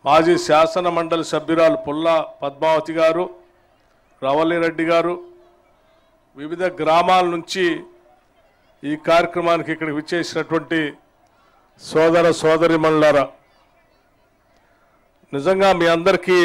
మాజీ శాసన మండలి సభ్యురాలు పుల్లా పద్మావతి గారు, రవల్లిరెడ్డి గారు, వివిధ గ్రామాల నుంచి ఈ కార్యక్రమానికి ఇక్కడికి విచ్చేసినటువంటి సోదర సోదరీమణులారా, నిజంగా మీ అందరికీ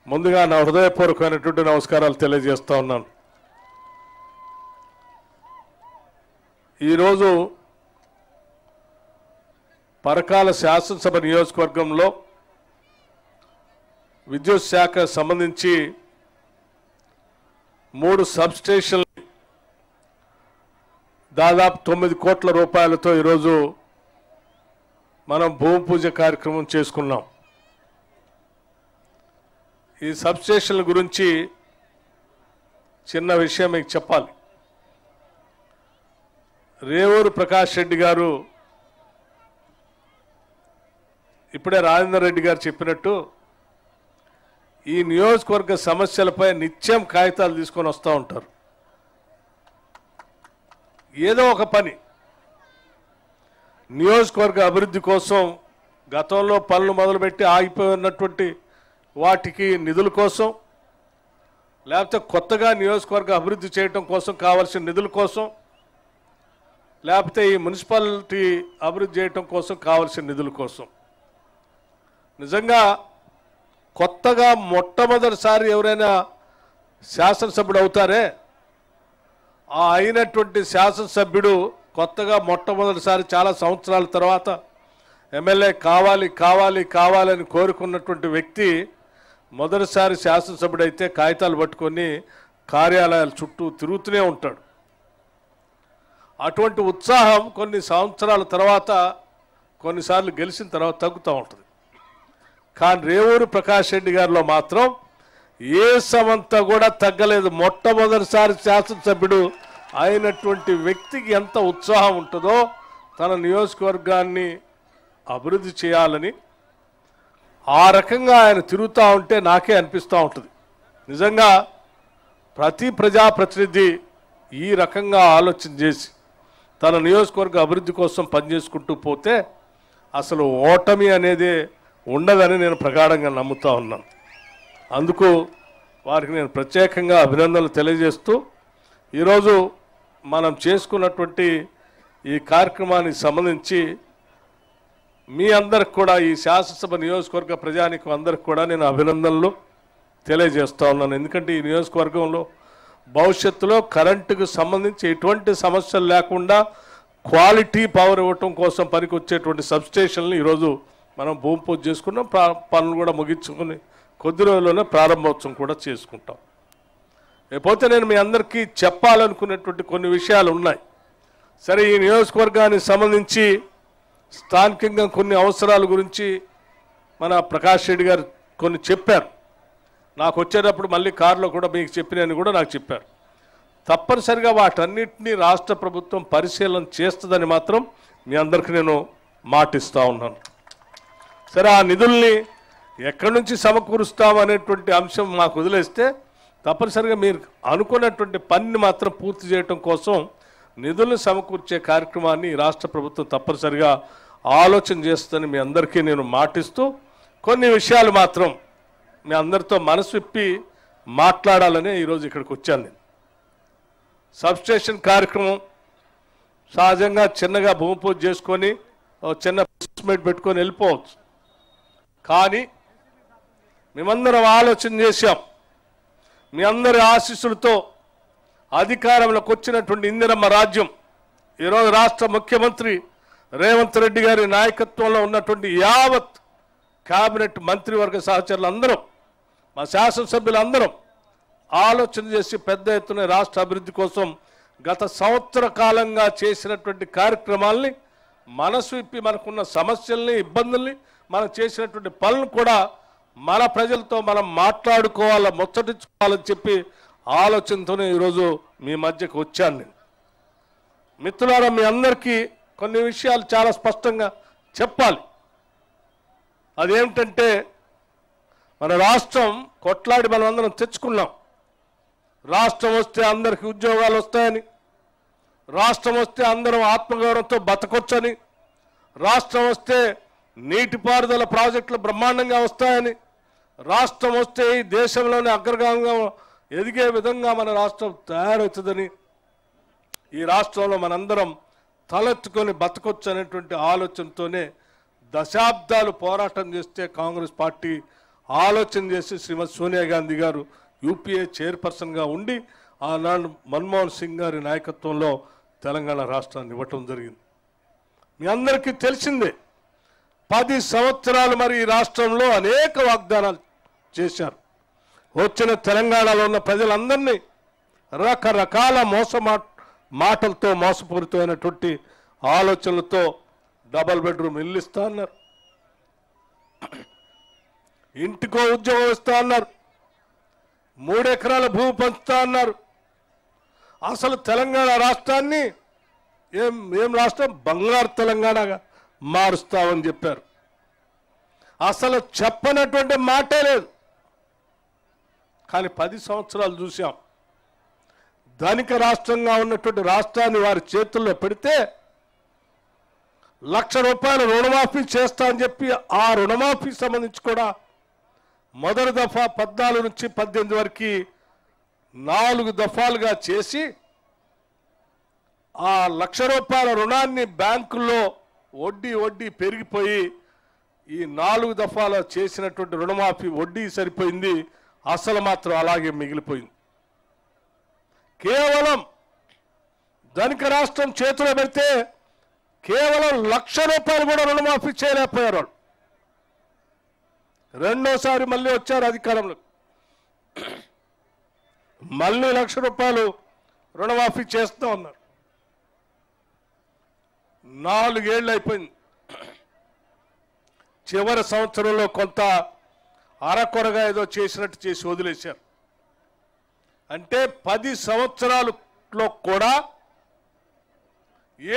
ముందుగా నా హృదయపూర్వకమైనటువంటి నమస్కారాలు తెలియజేస్తా ఉన్నాను. ఈరోజు పరకాల శాసనసభ నియోజకవర్గంలో విద్యుత్ శాఖ సంబంధించి 3 సబ్స్టేషన్లు దాదాపు 9 కోట్ల రూపాయలతో ఈరోజు మనం భూమి పూజ కార్యక్రమం చేసుకున్నాం. ఈ సబ్స్టేషన్ల గురించి చిన్న విషయం మీకు చెప్పాలి. రేవూరు ప్రకాష్ రెడ్డి గారు ఇప్పుడే రాజేందర్ రెడ్డి గారు చెప్పినట్టు ఈ నియోజకవర్గ సమస్యలపై నిత్యం కాగితాలు తీసుకొని వస్తూ ఉంటారు. ఏదో ఒక పని నియోజకవర్గ అభివృద్ధి కోసం గతంలో పనులు మొదలుపెట్టి ఆగిపోయినటువంటి వాటికి నిధుల కోసం, లేకపోతే కొత్తగా నియోజకవర్గ అభివృద్ధి చేయడం కోసం కావాల్సిన నిధుల కోసం, లేకపోతే ఈ మున్సిపాలిటీ అభివృద్ధి చేయడం కోసం కావాల్సిన నిధుల కోసం. నిజంగా కొత్తగా మొట్టమొదటిసారి ఎవరైనా శాసనసభ్యుడు అవుతారే, ఆ అయినటువంటి శాసనసభ్యుడు కొత్తగా మొట్టమొదటిసారి చాలా సంవత్సరాల తర్వాత ఎమ్మెల్యే కావాలి కావాలి కావాలని కోరుకున్నటువంటి వ్యక్తి మొదటిసారి శాసనసభ్యుడైతే కాగితాలు పట్టుకొని కార్యాలయాల చుట్టూ తిరుగుతూనే ఉంటాడు. అటువంటి ఉత్సాహం కొన్ని సంవత్సరాల తర్వాత, కొన్నిసార్లు గెలిచిన తర్వాత తగ్గుతూ ఉంటుంది. కానీ రేవూరు ప్రకాష్ రెడ్డి గారిలో మాత్రం ఏ సమంతా కూడా తగ్గలేదు. మొట్టమొదటిసారి శాసనసభ్యుడు అయినటువంటి వ్యక్తికి ఎంత ఉత్సాహం ఉంటుందో తన నియోజకవర్గాన్ని అభివృద్ధి చేయాలని, ఆ రకంగా ఆయన తిరుగుతూ ఉంటే నాకే అనిపిస్తూ ఉంటుంది. నిజంగా ప్రతి ప్రజాప్రతినిధి ఈ రకంగా ఆలోచన చేసి తన నియోజకవర్గ అభివృద్ధి కోసం పనిచేసుకుంటూ పోతే అసలు ఓటమి అనేది ఉండదని నేను ప్రగాఢంగా నమ్ముతా ఉన్నాను. అందుకు వారికి నేను ప్రత్యేకంగా అభినందనలు తెలియజేస్తూ, ఈరోజు మనం చేసుకున్నటువంటి ఈ కార్యక్రమానికి సంబంధించి మీ అందరికి కూడా, ఈ శాసనసభ నియోజకవర్గ ప్రజానికి అందరికి కూడా నేను అభినందనలు తెలియజేస్తూ ఉన్నాను. ఎందుకంటే ఈ నియోజకవర్గంలో భవిష్యత్తులో కరెంటుకు సంబంధించి ఎటువంటి సమస్యలు లేకుండా క్వాలిటీ పవర్ ఇవ్వటం కోసం పనికి వచ్చేటువంటి సబ్స్టేషన్లు ఈరోజు మనం భూమి పూజ చేసుకున్నాం. పనులు కూడా ముగించుకుని కొద్ది రోజుల్లోనే ప్రారంభోత్సవం కూడా చేసుకుంటాం. లేకపోతే నేను మీ అందరికీ చెప్పాలనుకునేటువంటి కొన్ని విషయాలు ఉన్నాయి. సరే, ఈ నియోజకవర్గానికి సంబంధించి స్థానికంగా కొన్ని అవసరాల గురించి మన ప్రకాష్ రెడ్డి గారు కొన్ని చెప్పారు. నాకు వచ్చేటప్పుడు మళ్ళీ కారులో కూడా మీకు చెప్పినని కూడా నాకు చెప్పారు. తప్పనిసరిగా వాటన్నిటినీ రాష్ట్ర ప్రభుత్వం పరిశీలన చేస్తుందని మాత్రం మీ అందరికీ నేను మాటిస్తూ ఉన్నాను. సరే, ఆ నిధుల్ని ఎక్కడి నుంచి సమకూరుస్తాం అనేటువంటి అంశం మాకు వదిలేస్తే, తప్పనిసరిగా మీరు అనుకున్నటువంటి పనిని మాత్రం పూర్తి చేయడం కోసం నిధులను సమకూర్చే కార్యక్రమాన్ని రాష్ట్ర ప్రభుత్వం తప్పనిసరిగా ఆలోచన చేస్తుందని మీ అందరికీ నేను మాటిస్తూ, కొన్ని విషయాలు మాత్రం మీ అందరితో మనసు విప్పి మాట్లాడాలని ఈరోజు ఇక్కడికి వచ్చాను. నేను సబ్స్టేషన్ కార్యక్రమం సహజంగా చిన్నగా భూమి పూజ చేసుకొని చిన్న ప్రెస్ మీట్ పెట్టుకొని వెళ్ళిపోవచ్చు. కానీ మేమందరం ఆలోచన చేశాం. మీ అందరి ఆశీస్సులతో అధికారంలోకి వచ్చినటువంటి ఇందిరమ్మ రాజ్యం ఈరోజు రాష్ట్ర ముఖ్యమంత్రి రేవంత్ రెడ్డి గారి నాయకత్వంలో ఉన్నటువంటి యావత్ కేబినెట్ మంత్రివర్గ సహచరులు అందరం, మా శాసనసభ్యులందరం ఆలోచన చేసి పెద్ద ఎత్తున రాష్ట్ర అభివృద్ధి కోసం గత సంవత్సర కాలంగా చేసినటువంటి కార్యక్రమాల్ని మనసు విప్పి మనకున్న సమస్యల్ని, ఇబ్బందుల్ని, మనం చేసినటువంటి పనులు కూడా మన ప్రజలతో మనం మాట్లాడుకోవాలా, ముచ్చటించుకోవాలని చెప్పి ఆలోచనతోనే ఈరోజు మీ మధ్యకు వచ్చాను. నేను మిత్రులారా, మీ అందరికీ కొన్ని విషయాలు చాలా స్పష్టంగా చెప్పాలి. అదేమిటంటే, మన రాష్ట్రం కొట్లాడి మనం అందరం తెచ్చుకున్నాం. రాష్ట్రం వస్తే అందరికీ ఉద్యోగాలు వస్తాయని, రాష్ట్రం వస్తే అందరం ఆత్మగౌరవంతో బతకొచ్చని, రాష్ట్రం వస్తే నీటిపారుదల ప్రాజెక్టులు బ్రహ్మాండంగా వస్తాయని, రాష్ట్రం వస్తే ఈ దేశంలోనే అగ్రగామంగా ఎదిగే విధంగా మన రాష్ట్రం తయారవుతుందని, ఈ రాష్ట్రంలో మనందరం తలెత్తుకొని బతకొచ్చు అనేటువంటి ఆలోచనతోనే దశాబ్దాలు పోరాటం చేస్తే కాంగ్రెస్ పార్టీ ఆలోచన చేసి శ్రీమతి సోనియా గాంధీ గారు యూపీఏ చైర్పర్సన్గా ఉండి ఆనాడు మన్మోహన్ సింగ్ గారి నాయకత్వంలో తెలంగాణ రాష్ట్రాన్ని ఇవ్వటం జరిగింది. మీ అందరికీ తెలిసిందే, 10 సంవత్సరాలు మరి ఈ రాష్ట్రంలో అనేక వాగ్దానాలు చేశారు. వచ్చిన తెలంగాణలో ఉన్న ప్రజలందరినీ రకరకాల మాటలతో మోసపూరితమైనటువంటి ఆలోచనలతో డబల్ బెడ్రూమ్ ఇల్లు ఇస్తా అన్నారు, ఇంటికో ఉద్యోగం ఇస్తా అన్నారు, 3 ఎకరాల భూమి పంచుతా అన్నారు. అసలు తెలంగాణ రాష్ట్రాన్ని ఏం రాష్ట్రం బంగారు తెలంగాణగా మారుస్తామని చెప్పారు. అసలు చెప్పనటువంటి మాటే లేదు. కానీ 10 సంవత్సరాలు చూసాం. ధనిక రాష్ట్రంగా ఉన్నటువంటి రాష్ట్రాన్ని వారి చేతుల్లో పెడితే ₹1,00,000 రుణమాఫీ చేస్తా అని చెప్పి ఆ రుణమాఫీ సంబంధించి కూడా మొదటి దఫా 14 నుంచి 18 వరకు 4 దఫాలుగా చేసి ఆ ₹1,00,000 రుణాన్ని బ్యాంకుల్లో వడ్డీ పెరిగిపోయి ఈ 4 దఫాలు చేసినటువంటి రుణమాఫీ వడ్డీ సరిపోయింది, అసలు మాత్రం అలాగే మిగిలిపోయింది. కేవలం ధనిక రాష్ట్రం చేతిలో పెడితే కేవలం ₹1,00,000 కూడా రుణమాఫీ చేయలేకపోయారు వాళ్ళు. రెండోసారి మళ్ళీ వచ్చారు అధికారంలో, మళ్ళీ ₹1,00,000 రుణమాఫీ చేస్తూ ఉన్నారు. 4 ఏళ్ళు అయిపోయింది. చివరి సంవత్సరంలో కొంత అరకొరగా ఏదో చేసినట్టు చేసి వదిలేశారు. అంటే 10 సంవత్సరాలలో కూడా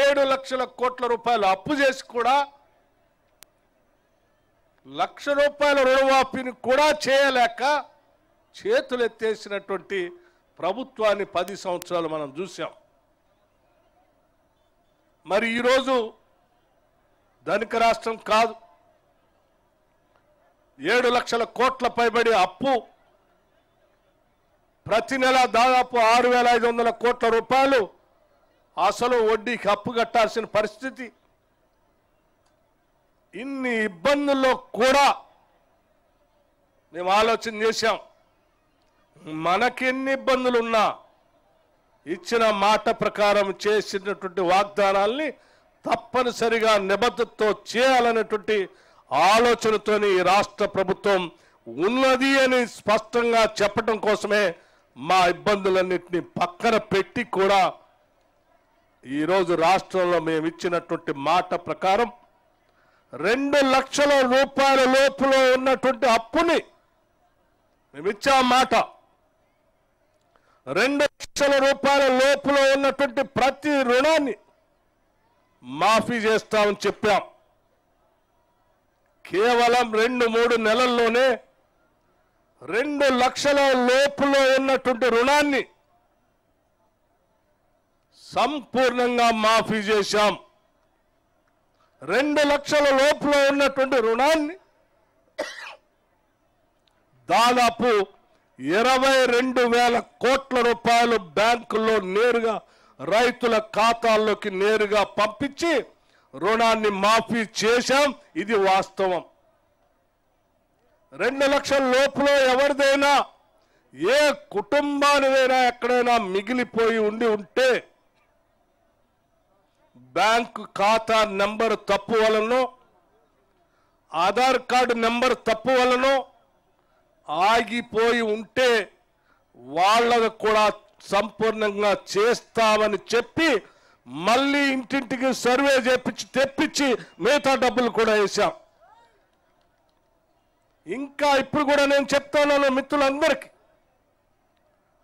7 లక్షల కోట్ల రూపాయలు అప్పు చేసి కూడా ₹1,00,000 రుణమాఫీని కూడా చేయలేక చేతులు ఎత్తేసినటువంటి ప్రభుత్వాన్ని 10 సంవత్సరాలు మనం చూసాం. మరి ఈరోజు ధనిక రాష్ట్రం కాదు, 7 లక్షల కోట్ల పైబడి అప్పు, ప్రతి నెల దాదాపు 6,500 కోట్ల రూపాయలు అసలు వడ్డీకి అప్పు కట్టాల్సిన పరిస్థితి. ఇన్ని ఇబ్బందుల్లో కూడా మేము ఆలోచన చేశాం, మనకెన్ని ఇబ్బందులున్నా ఇచ్చిన మాట ప్రకారం చేసినటువంటి వాగ్దానాల్ని తప్పనిసరిగా నిబద్ధతతో చేయాలనేటువంటి ఆలోచనతోని ఈ రాష్ట్ర ప్రభుత్వం ఉన్నది అని స్పష్టంగా చెప్పడం కోసమే మా ఇబ్బందులన్నింటినీ పక్కన పెట్టి కూడా ఈరోజు రాష్ట్రంలో మేము ఇచ్చినటువంటి మాట ప్రకారం ₹2 లక్షల లోపులో ఉన్నటువంటి అప్పుని మేము ఇచ్చాం మాట. ₹2 లక్షల లోపులో ఉన్నటువంటి ప్రతి రుణాన్ని మాఫీ చేస్తామని చెప్పాం. కేవలం 2-3 నెలల్లోనే ₹2 లక్షల లోపులో ఉన్నటువంటి రుణాన్ని సంపూర్ణంగా మాఫీ చేశాం. 2 లక్షల లోపులో ఉన్నటువంటి రుణాన్ని దాదాపు 22,000 కోట్ల రూపాయలు బ్యాంకుల్లో నేరుగా రైతుల ఖాతాల్లోకి నేరుగా పంపించి రుణాన్ని మాఫీ చేశాం. ఇది వాస్తవం. 2 లక్షల లోపులో ఎవరిదైనా ఏ కుటుంబానిదైనా ఎక్కడైనా మిగిలిపోయి ఉంటే బ్యాంకు ఖాతా నెంబర్ తప్పు వలనో ఆధార్ కార్డు నెంబర్ తప్పు వలనో ఆగిపోయి ఉంటే వాళ్ళకు కూడా సంపూర్ణంగా చేస్తామని చెప్పి మళ్ళీ ఇంటింటికి సర్వే తెప్పించి మిగతా డబ్బులు కూడా వేశాం. ఇంకా ఇప్పుడు కూడా నేను చెప్తాను మిత్రులందరికీ,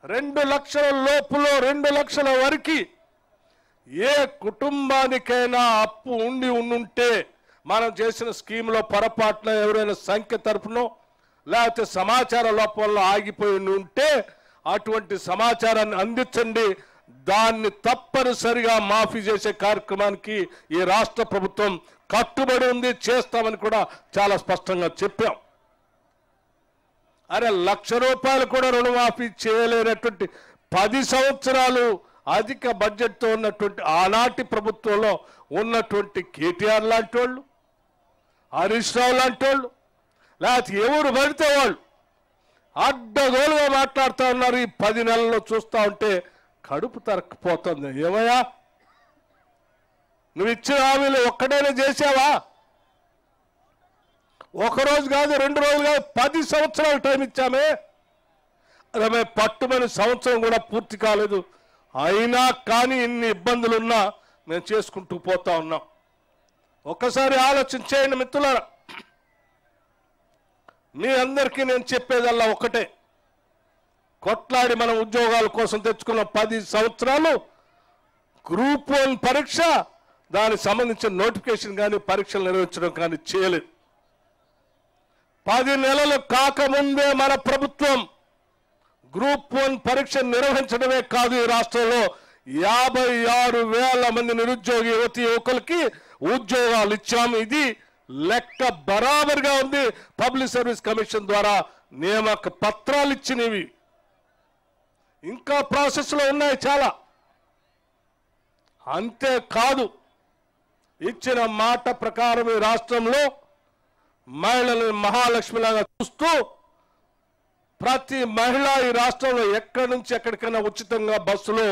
2 లక్షల లోపులో 2 లక్షల వరకు ఏ కుటుంబానికైనా అప్పు ఉంటే మనం చేసిన స్కీమ్లో పొరపాట్ల ఎవరైనా సంఖ్య తరపునో లేకపోతే సమాచార లోపంలో ఆగిపోయి ఉంటే అటువంటి సమాచారాన్ని అందించండి. దాన్ని తప్పనిసరిగా మాఫీ చేసే కార్యక్రమానికి ఈ రాష్ట్ర ప్రభుత్వం కట్టుబడి ఉంది, చేస్తామని కూడా చాలా స్పష్టంగా చెప్పాం. అరే 1,00,000 రూపాయలు కూడా రుణమాఫీ చేయలేనటువంటి 10 సంవత్సరాలు అధిక బడ్జెట్తో ఉన్నటువంటి ఆనాటి ప్రభుత్వంలో ఉన్నటువంటి కేటీఆర్ లాంటి వాళ్ళు, హరీష్ రావు లాంటి వాళ్ళు, లేకపోతే ఎవరు పడితే వాళ్ళు అడ్డగోలుగా మాట్లాడుతూ ఉన్నారు. ఈ 10 నెలల్లో చూస్తూ ఉంటే కడుపు తరక్కిపోతుంది. ఏమయ్యా, నువ్వు ఇచ్చిన హామీలు ఒక్కడైనా చేసావా? ఒకరోజు కాదు, 2 రోజులు కాదు, 10 సంవత్సరాలు టైం ఇచ్చామే. అదే పట్టుమని సంవత్సరం కూడా పూర్తి కాలేదు. అయినా కానీ ఇన్ని ఇబ్బందులున్నా మేము చేసుకుంటూ పోతా ఉన్నాం. ఒక్కసారి ఆలోచన చేయండి మిత్రులారా. మీ అందరికీ నేను చెప్పేదల్లా ఒకటే, కొట్లాడి మనం ఉద్యోగాల కోసం తెచ్చుకున్న 10 సంవత్సరాలు గ్రూప్ 1 పరీక్ష, దానికి సంబంధించిన నోటిఫికేషన్ కానీ పరీక్షలు నిర్వహించడం కానీ చేయలేదు. 10 నెలలు కాకముందే మన ప్రభుత్వం గ్రూప్ 1 పరీక్ష నిర్వహించడమే కాదు, ఈ రాష్ట్రంలో 56,000 మంది నిరుద్యోగ యువతి యువకులకి ఉద్యోగాలు ఇచ్చాము. ఇది లెక్క బరాబర్గా ఉంది. పబ్లిక్ సర్వీస్ కమిషన్ ద్వారా నియామక పత్రాలు ఇచ్చినవి ఇంకా ప్రాసెస్లో ఉన్నాయి చాలా. అంతేకాదు, ఇచ్చిన మాట ప్రకారం ఈ రాష్ట్రంలో మహిళలను మహాలక్ష్మిలాగా చూస్తూ ప్రతి మహిళ ఈ రాష్ట్రంలో ఎక్కడి నుంచి ఎక్కడికైనా ఉచితంగా బస్సులో